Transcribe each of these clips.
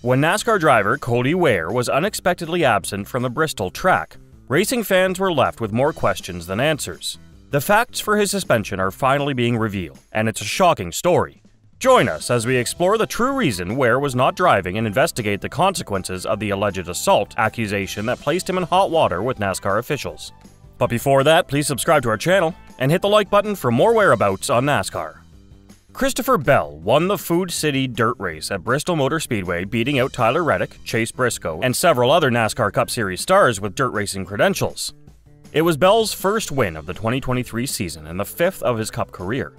When NASCAR driver Cody Ware was unexpectedly absent from the Bristol track, racing fans were left with more questions than answers. The facts for his suspension are finally being revealed, and it's a shocking story. Join us as we explore the true reason Ware was not driving and investigate the consequences of the alleged assault accusation that placed him in hot water with NASCAR officials. But before that, please subscribe to our channel and hit the like button for more whereabouts on NASCAR. Christopher Bell won the Food City Dirt Race at Bristol Motor Speedway, beating out Tyler Reddick, Chase Briscoe, and several other NASCAR Cup Series stars with dirt racing credentials. It was Bell's first win of the 2023 season and the fifth of his Cup career.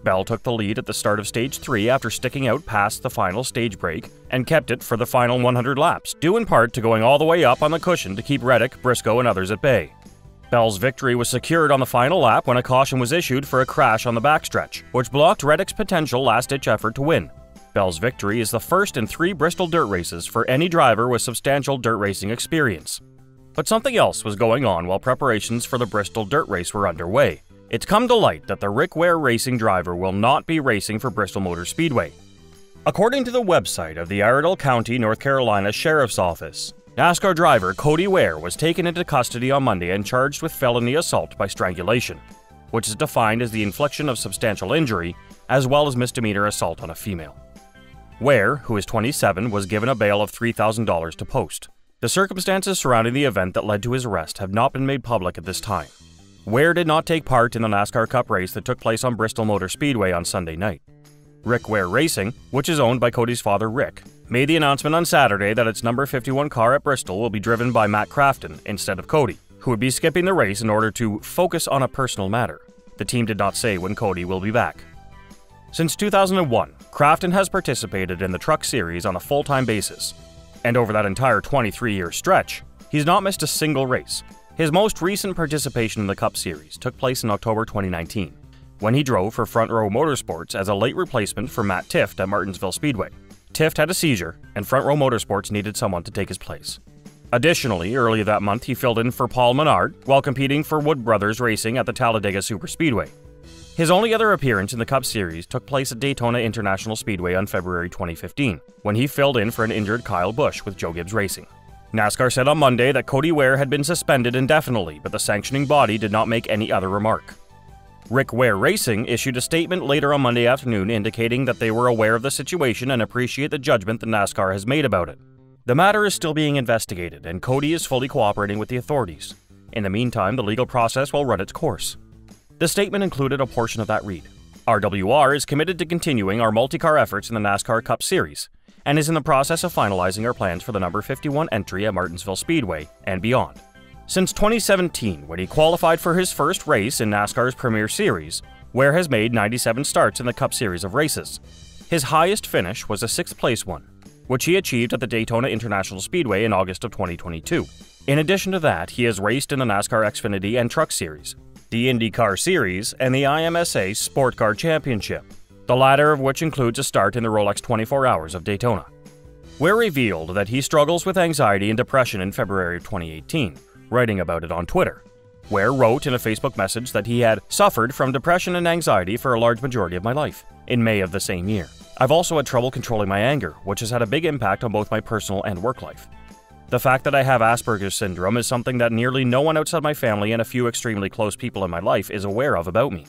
Bell took the lead at the start of Stage 3 after sticking out past the final stage break and kept it for the final 100 laps, due in part to going all the way up on the cushion to keep Reddick, Briscoe, and others at bay. Bell's victory was secured on the final lap when a caution was issued for a crash on the backstretch, which blocked Reddick's potential last-ditch effort to win. Bell's victory is the first in 3 Bristol dirt races for any driver with substantial dirt racing experience. But something else was going on while preparations for the Bristol dirt race were underway. It's come to light that the Rick Ware racing driver will not be racing for Bristol Motor Speedway. According to the website of the Iredell County, North Carolina Sheriff's Office, NASCAR driver Cody Ware was taken into custody on Monday and charged with felony assault by strangulation, which is defined as the infliction of substantial injury, as well as misdemeanor assault on a female. Ware, who is 27, was given a bail of $3,000 to post. The circumstances surrounding the event that led to his arrest have not been made public at this time. Ware did not take part in the NASCAR Cup race that took place on Bristol Motor Speedway on Sunday night. Rick Ware Racing, which is owned by Cody's father Rick, made the announcement on Saturday that its number 51 car at Bristol will be driven by Matt Crafton instead of Cody, who would be skipping the race in order to focus on a personal matter. The team did not say when Cody will be back. Since 2001, Crafton has participated in the Truck Series on a full-time basis, and over that entire 23-year stretch, he's not missed a single race. His most recent participation in the Cup Series took place in October 2019, when he drove for Front Row Motorsports as a late replacement for Matt Tifft at Martinsville Speedway. Tifft had a seizure, and Front Row Motorsports needed someone to take his place. Additionally, earlier that month he filled in for Paul Menard while competing for Wood Brothers Racing at the Talladega Superspeedway. His only other appearance in the Cup Series took place at Daytona International Speedway on February 2015, when he filled in for an injured Kyle Busch with Joe Gibbs Racing. NASCAR said on Monday that Cody Ware had been suspended indefinitely, but the sanctioning body did not make any other remark. Rick Ware Racing issued a statement later on Monday afternoon indicating that they were aware of the situation and appreciate the judgment that NASCAR has made about it. The matter is still being investigated, and Cody is fully cooperating with the authorities. In the meantime, the legal process will run its course. The statement included a portion of that read. RWR is committed to continuing our multi-car efforts in the NASCAR Cup Series, and is in the process of finalizing our plans for the number 51 entry at Martinsville Speedway and beyond. Since 2017, when he qualified for his first race in NASCAR's Premier Series, Ware has made 97 starts in the Cup Series of races. His highest finish was a 6th place one, which he achieved at the Daytona International Speedway in August of 2022. In addition to that, he has raced in the NASCAR Xfinity and Truck Series, the IndyCar Series, and the IMSA Sport Car Championship, the latter of which includes a start in the Rolex 24 Hours of Daytona. Ware revealed that he struggles with anxiety and depression in February of 2018, writing about it on Twitter. Ware wrote in a Facebook message that he had suffered from depression and anxiety for a large majority of my life. In May of the same year, I've also had trouble controlling my anger, which has had a big impact on both my personal and work life. The fact that I have Asperger's syndrome is something that nearly no one outside my family and a few extremely close people in my life is aware of about me.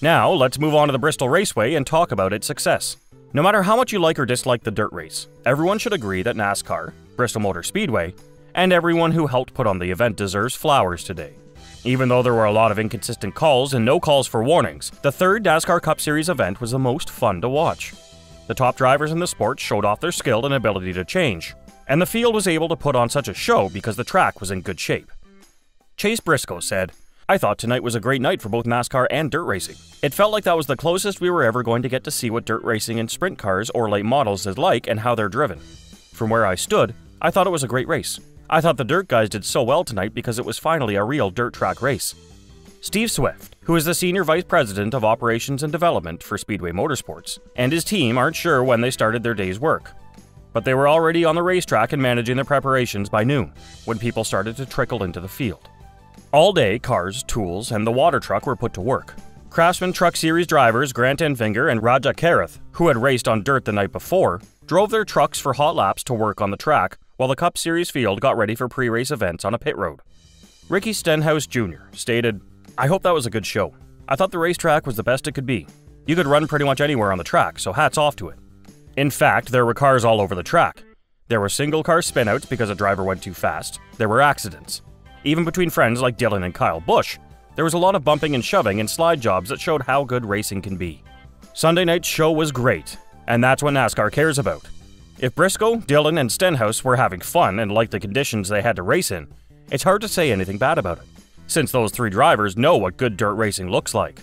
Now, let's move on to the Bristol Raceway and talk about its success. No matter how much you like or dislike the dirt race, everyone should agree that NASCAR, Bristol Motor Speedway, and everyone who helped put on the event deserves flowers today. Even though there were a lot of inconsistent calls and no calls for warnings, the third NASCAR Cup Series event was the most fun to watch. The top drivers in the sport showed off their skill and ability to change, and the field was able to put on such a show because the track was in good shape. Chase Briscoe said, "I thought tonight was a great night for both NASCAR and dirt racing. It felt like that was the closest we were ever going to get to see what dirt racing in sprint cars or late models is like and how they're driven. From where I stood, I thought it was a great race. I thought the dirt guys did so well tonight because it was finally a real dirt track race." Steve Swift, who is the Senior Vice President of Operations and Development for Speedway Motorsports, and his team aren't sure when they started their day's work. But they were already on the racetrack and managing their preparations by noon, when people started to trickle into the field. All day, cars, tools, and the water truck were put to work. Crafton Truck Series drivers Grant Enfinger and Raja Karath, who had raced on dirt the night before, drove their trucks for hot laps to work on the track, while the Cup Series field got ready for pre-race events on a pit road. Ricky Stenhouse Jr. stated, "I hope that was a good show. I thought the racetrack was the best it could be. You could run pretty much anywhere on the track, so hats off to it. In fact, there were cars all over the track. There were single-car spinouts because a driver went too fast. There were accidents. Even between friends like Dylan and Kyle Busch, there was a lot of bumping and shoving and slide jobs that showed how good racing can be. Sunday night's show was great, and that's what NASCAR cares about. If Briscoe, Dylan, and Stenhouse were having fun and liked the conditions they had to race in, it's hard to say anything bad about it, since those three drivers know what good dirt racing looks like.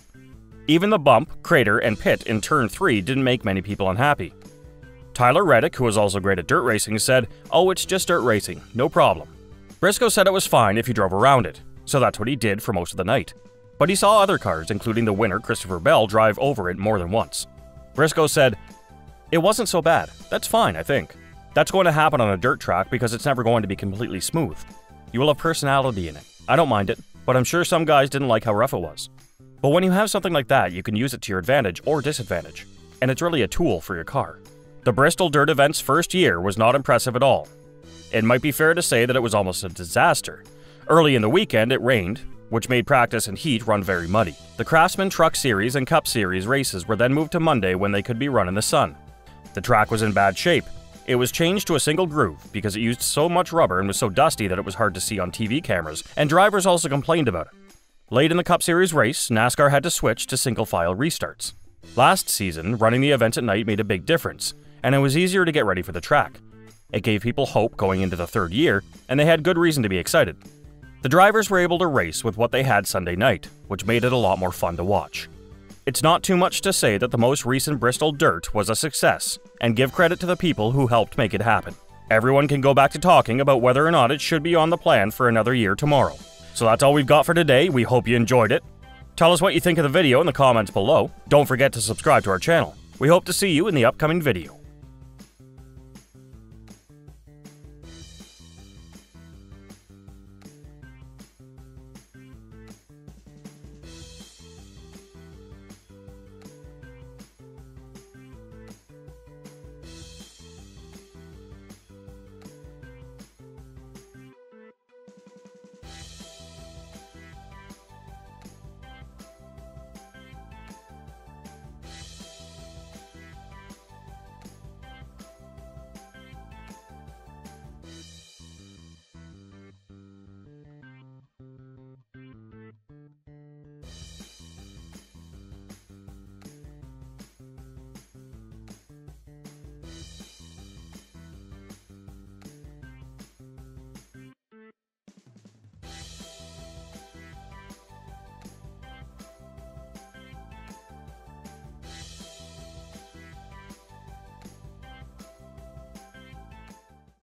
Even the bump, crater, and pit in Turn 3 didn't make many people unhappy. Tyler Reddick, who was also great at dirt racing, said, "Oh, it's just dirt racing, no problem." Briscoe said it was fine if you drove around it, so that's what he did for most of the night. But he saw other cars, including the winner Christopher Bell, drive over it more than once. Briscoe said, "It wasn't so bad. That's fine, I think. That's going to happen on a dirt track because it's never going to be completely smooth. You will have personality in it. I don't mind it, but I'm sure some guys didn't like how rough it was. But when you have something like that, you can use it to your advantage or disadvantage, and it's really a tool for your car." The Bristol Dirt event's first year was not impressive at all. It might be fair to say that it was almost a disaster. Early in the weekend, it rained, which made practice and heat run very muddy. The Crafton Truck Series and Cup Series races were then moved to Monday when they could be run in the sun. The track was in bad shape. It was changed to a single groove because it used so much rubber and was so dusty that it was hard to see on TV cameras, and drivers also complained about it. Late in the Cup Series race, NASCAR had to switch to single-file restarts. Last season, running the event at night made a big difference, and it was easier to get ready for the track. It gave people hope going into the third year, and they had good reason to be excited. The drivers were able to race with what they had Sunday night, which made it a lot more fun to watch. It's not too much to say that the most recent Bristol Dirt was a success, and give credit to the people who helped make it happen. Everyone can go back to talking about whether or not it should be on the plan for another year tomorrow. So that's all we've got for today. We hope you enjoyed it. Tell us what you think of the video in the comments below. Don't forget to subscribe to our channel. We hope to see you in the upcoming video.